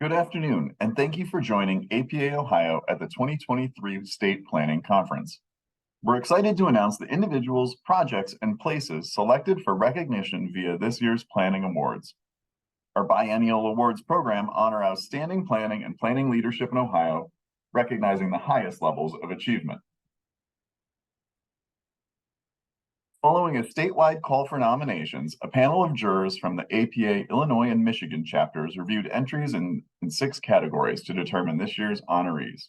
Good afternoon, and thank you for joining APA Ohio at the 2023 State Planning Conference. We're excited to announce the individuals, projects, and places selected for recognition via this year's Planning Awards. Our biennial awards program honor outstanding planning and planning leadership in Ohio, recognizing the highest levels of achievement. Following a statewide call for nominations, a panel of jurors from the APA Illinois and Michigan chapters reviewed entries in 6 categories to determine this year's honorees.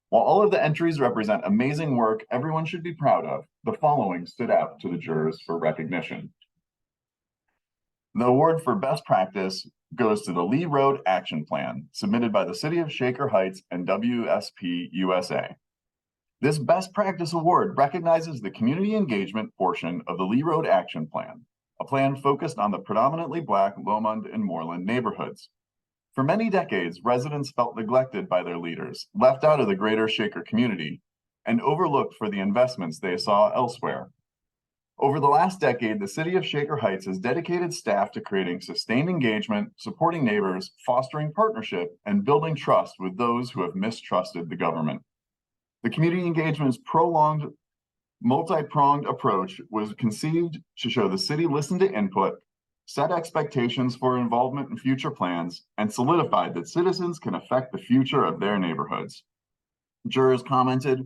While all of the entries represent amazing work everyone should be proud of, the following stood out to the jurors for recognition. The award for Best Practice goes to the Lee Road Action Plan, submitted by the City of Shaker Heights and WSP USA. This Best Practice Award recognizes the community engagement portion of the Lee Road Action Plan, a plan focused on the predominantly Black Lomond and Moreland neighborhoods. For many decades, residents felt neglected by their leaders, left out of the greater Shaker community, and overlooked for the investments they saw elsewhere. Over the last decade, the City of Shaker Heights has dedicated staff to creating sustained engagement, supporting neighbors, fostering partnership, and building trust with those who have mistrusted the government. The community engagement's prolonged, multi-pronged approach was conceived to show the city listened to input, set expectations for involvement in future plans, and solidified that citizens can affect the future of their neighborhoods. Jurors commented,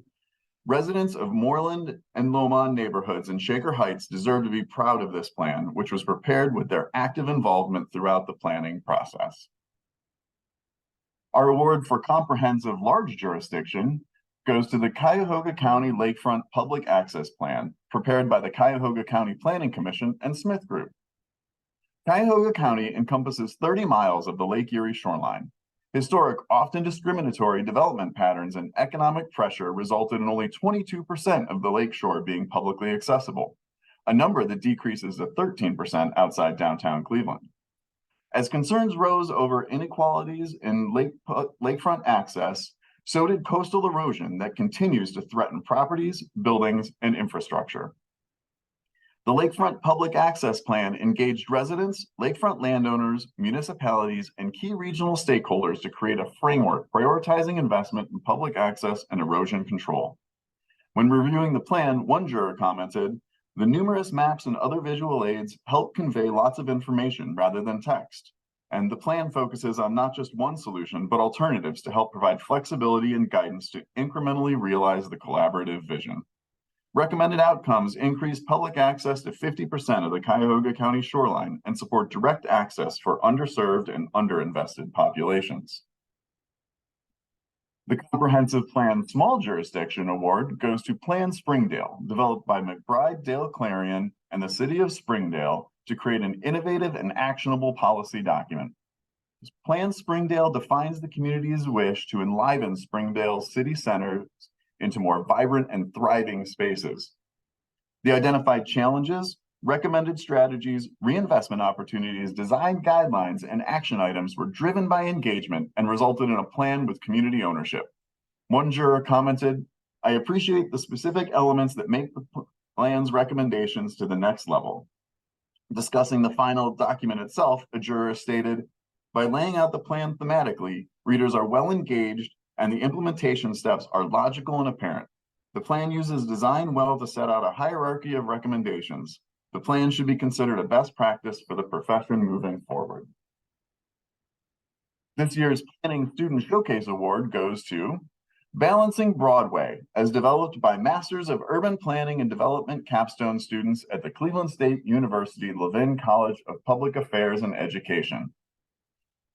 residents of Moreland and Lomond neighborhoods in Shaker Heights deserve to be proud of this plan, which was prepared with their active involvement throughout the planning process. Our award for comprehensive large jurisdiction goes to the Cuyahoga County Lakefront Public Access Plan, prepared by the Cuyahoga County Planning Commission and Smith Group. Cuyahoga County encompasses 30 miles of the Lake Erie shoreline. Historic, often discriminatory development patterns and economic pressure resulted in only 22% of the lakeshore being publicly accessible, a number that decreases to 13% outside downtown Cleveland. As concerns rose over inequalities in lakefront access, so did coastal erosion that continues to threaten properties, buildings, and infrastructure. The Lakefront Public Access Plan engaged residents, lakefront landowners, municipalities, and key regional stakeholders to create a framework prioritizing investment in public access and erosion control. When reviewing the plan, one juror commented, the numerous maps and other visual aids help convey lots of information rather than text. And the plan focuses on not just one solution, but alternatives to help provide flexibility and guidance to incrementally realize the collaborative vision. Recommended outcomes increase public access to 50% of the Cuyahoga County shoreline and support direct access for underserved and underinvested populations. The Comprehensive Plan Small Jurisdiction Award goes to Plan Springdale, developed by McBride Dale Clarion and the City of Springdale to create an innovative and actionable policy document. Plan Springdale defines the community's wish to enliven Springdale's city centers into more vibrant and thriving spaces. The identified challenges, recommended strategies, reinvestment opportunities, design guidelines, and action items were driven by engagement and resulted in a plan with community ownership. One juror commented, I appreciate the specific elements that make the plan's recommendations to the next level. Discussing the final document itself, a juror stated, by laying out the plan thematically, readers are well engaged and the implementation steps are logical and apparent. The plan uses design well to set out a hierarchy of recommendations. The plan should be considered a best practice for the profession moving forward. This year's Planning Student Showcase Award goes to Balancing Broadway, as developed by Masters of Urban Planning and Development capstone students at the Cleveland State University Levin College of Public Affairs and Education.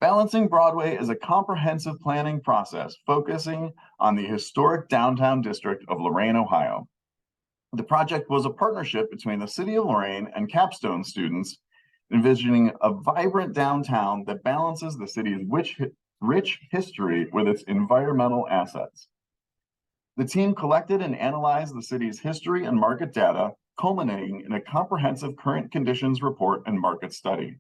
Balancing Broadway is a comprehensive planning process focusing on the historic downtown district of Lorain, Ohio. The project was a partnership between the City of Lorain and capstone students, envisioning a vibrant downtown that balances the city's rich history with its environmental assets. The team collected and analyzed the city's history and market data, culminating in a comprehensive current conditions report and market study.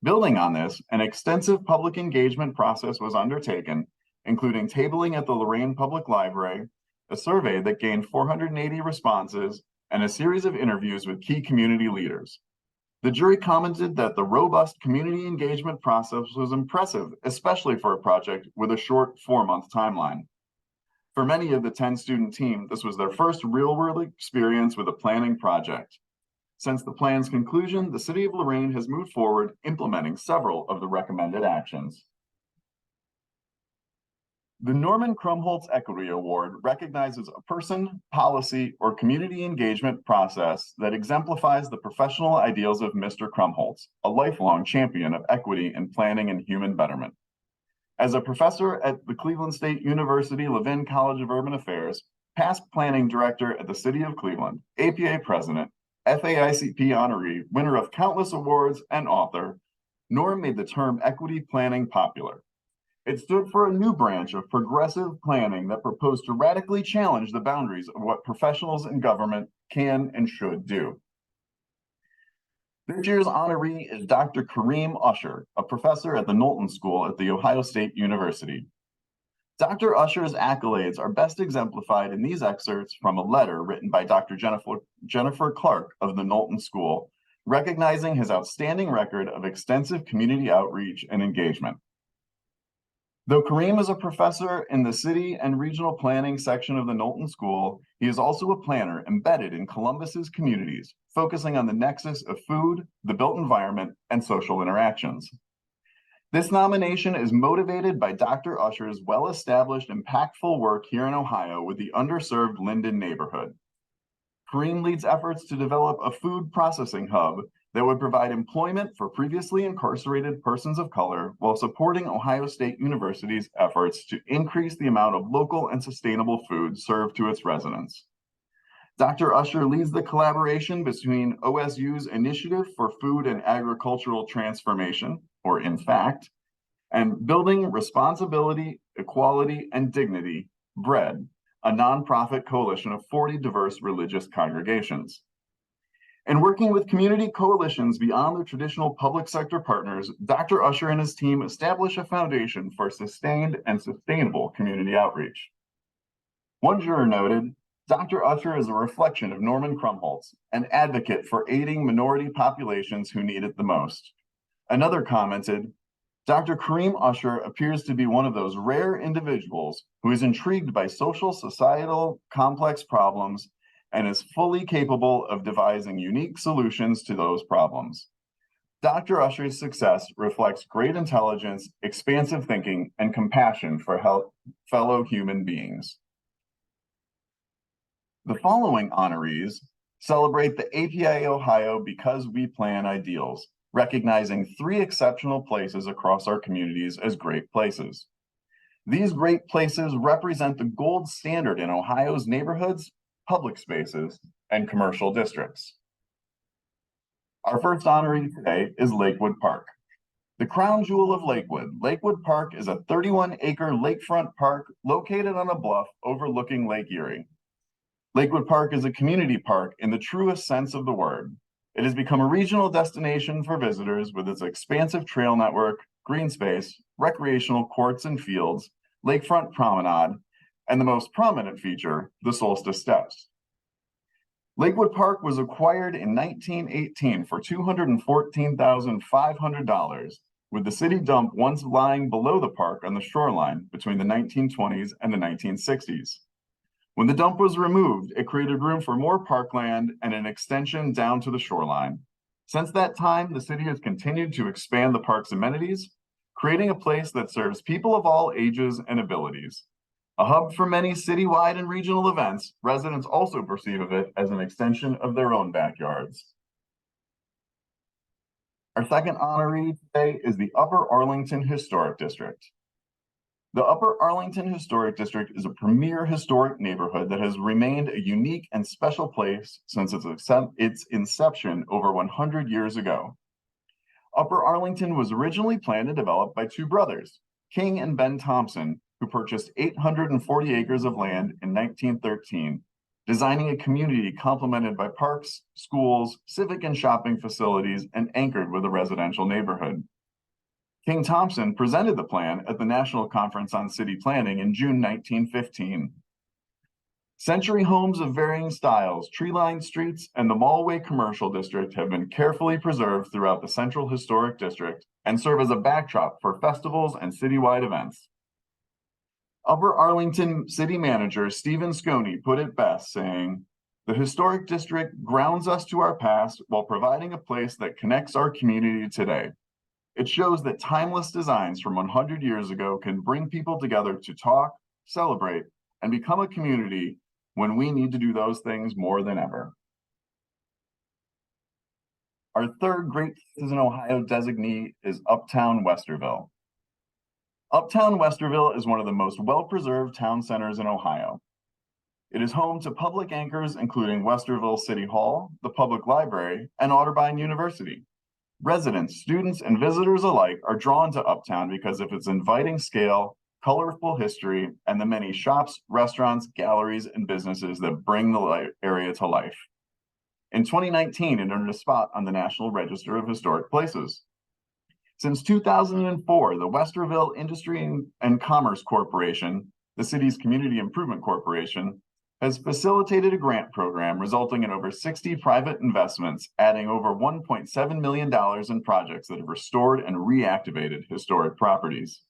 Building on this, an extensive public engagement process was undertaken, including tabling at the Lorain Public Library, a survey that gained 480 responses, and a series of interviews with key community leaders. The jury commented that the robust community engagement process was impressive, especially for a project with a short 4-month timeline. For many of the 10-student team, this was their first real-world experience with a planning project. Since the plan's conclusion, the City of Lorain has moved forward implementing several of the recommended actions. The Norman Krumholtz Equity Award recognizes a person, policy, or community engagement process that exemplifies the professional ideals of Mr. Krumholtz, a lifelong champion of equity in planning and human betterment. As a professor at the Cleveland State University Levin College of Urban Affairs, past planning director at the City of Cleveland, APA president, FAICP honoree, winner of countless awards, and author, Norm made the term equity planning popular. It stood for a new branch of progressive planning that proposed to radically challenge the boundaries of what professionals in government can and should do. This year's honoree is Dr. Kareem Usher, a professor at the Knowlton School at The Ohio State University. Dr. Usher's accolades are best exemplified in these excerpts from a letter written by Dr. Jennifer Clark of the Knowlton School, recognizing his outstanding record of extensive community outreach and engagement. Though Kareem is a professor in the city and regional planning section of the Knowlton School, he is also a planner embedded in Columbus's communities, focusing on the nexus of food, the built environment, and social interactions. This nomination is motivated by Dr. Usher's well-established, impactful work here in Ohio with the underserved Linden neighborhood. Kareem leads efforts to develop a food processing hub that would provide employment for previously incarcerated persons of color while supporting Ohio State University's efforts to increase the amount of local and sustainable food served to its residents. Dr. Usher leads the collaboration between OSU's Initiative for Food and Agricultural Transformation, or INFACT, and Building Responsibility, Equality, and Dignity, BREAD, a nonprofit coalition of 40 diverse religious congregations. In working with community coalitions beyond their traditional public sector partners, Dr. Usher and his team establish a foundation for sustained and sustainable community outreach. One juror noted, Dr. Usher is a reflection of Norman Krumholtz, an advocate for aiding minority populations who need it the most. Another commented, Dr. Kareem Usher appears to be one of those rare individuals who is intrigued by social, societal, complex problems and is fully capable of devising unique solutions to those problems. Dr. Usher's success reflects great intelligence, expansive thinking, and compassion for fellow human beings. The following honorees celebrate the APA Ohio Because We Plan ideals, recognizing 3 exceptional places across our communities as great places. These great places represent the gold standard in Ohio's neighborhoods, public spaces, and commercial districts. Our first honoree today is Lakewood Park. The crown jewel of Lakewood, Lakewood Park is a 31-acre lakefront park located on a bluff overlooking Lake Erie. Lakewood Park is a community park in the truest sense of the word. It has become a regional destination for visitors with its expansive trail network, green space, recreational courts and fields, lakefront promenade, and the most prominent feature, the Solstice Steps. Lakewood Park was acquired in 1918 for $214,500, with the city dump once lying below the park on the shoreline between the 1920s and the 1960s. When the dump was removed, it created room for more parkland and an extension down to the shoreline. Since that time, the city has continued to expand the park's amenities, creating a place that serves people of all ages and abilities. A hub for many citywide and regional events, residents also perceive of it as an extension of their own backyards. Our second honoree today is the Upper Arlington Historic District. The Upper Arlington Historic District is a premier historic neighborhood that has remained a unique and special place since its inception over 100 years ago. Upper Arlington was originally planned and developed by 2 brothers, King and Ben Thompson, who purchased 840 acres of land in 1913, designing a community complemented by parks, schools, civic and shopping facilities, and anchored with a residential neighborhood. King Thompson presented the plan at the National Conference on City Planning in June 1915. Century homes of varying styles, tree-lined streets, and the Mallway Commercial District have been carefully preserved throughout the Central Historic District and serve as a backdrop for festivals and citywide events. Upper Arlington City Manager Stephen Sconey put it best, saying, "The Historic District grounds us to our past while providing a place that connects our community today. It shows that timeless designs from 100 years ago can bring people together to talk, celebrate, and become a community when we need to do those things more than ever." Our third Great Places in Ohio designee is Uptown Westerville. Uptown Westerville is one of the most well-preserved town centers in Ohio. It is home to public anchors including Westerville City Hall, the Public Library, and Otterbein University. Residents, students, and visitors alike are drawn to Uptown because of its inviting scale, colorful history, and the many shops, restaurants, galleries, and businesses that bring the area to life. In 2019, it earned a spot on the National Register of Historic Places. Since 2004, the Westerville Industry and Commerce Corporation, the city's community improvement corporation, has facilitated a grant program resulting in over 60 private investments, adding over $1.7 million in projects that have restored and reactivated historic properties.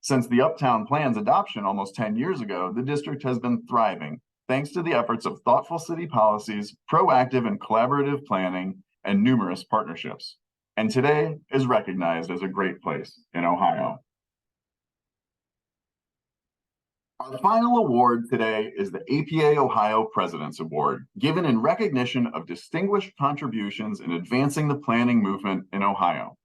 Since the Uptown Plan's adoption almost 10 years ago, the district has been thriving, thanks to the efforts of thoughtful city policies, proactive and collaborative planning, and numerous partnerships, and today is recognized as a great place in Ohio. Our final award today is the APA Ohio President's Award, given in recognition of distinguished contributions in advancing the planning movement in Ohio.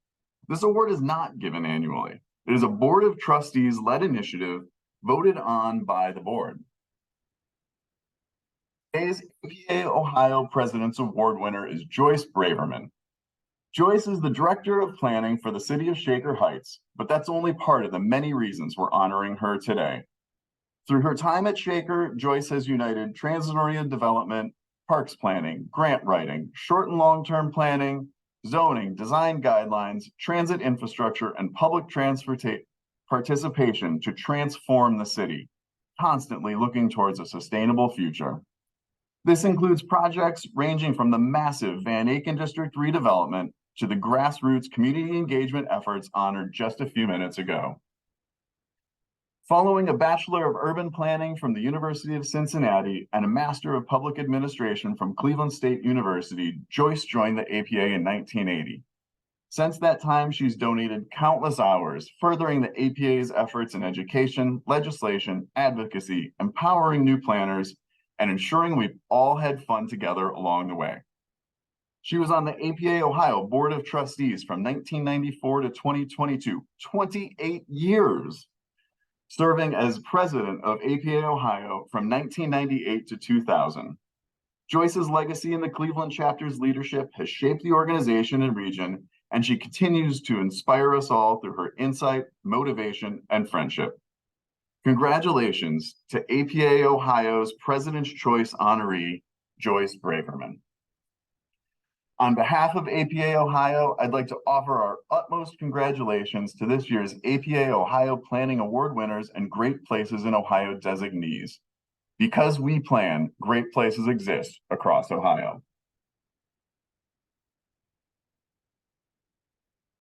This award is not given annually. It is a Board of Trustees-led initiative voted on by the board. Today's APA Ohio President's Award winner is Joyce Braverman. Joyce is the Director of Planning for the City of Shaker Heights, but that's only part of the many reasons we're honoring her today. Through her time at Shaker, Joyce has united transit-oriented development, parks planning, grant writing, short and long-term planning, zoning, design guidelines, transit infrastructure, and public participation to transform the city, constantly looking towards a sustainable future. This includes projects ranging from the massive Van Aken District redevelopment to the grassroots community engagement efforts honored just a few minutes ago. Following a Bachelor of Urban Planning from the University of Cincinnati and a Master of Public Administration from Cleveland State University, Joyce joined the APA in 1980. Since that time, she's donated countless hours, furthering the APA's efforts in education, legislation, advocacy, empowering new planners, and ensuring we've all had fun together along the way. She was on the APA Ohio Board of Trustees from 1994 to 2022, 28 years, serving as president of APA Ohio from 1998 to 2000. Joyce's legacy in the Cleveland chapter's leadership has shaped the organization and region, and she continues to inspire us all through her insight, motivation, and friendship. Congratulations to APA Ohio's President's Choice honoree, Joyce Braverman. On behalf of APA Ohio, I'd like to offer our utmost congratulations to this year's APA Ohio Planning Award winners and Great Places in Ohio designees. Because we plan, great places exist across Ohio.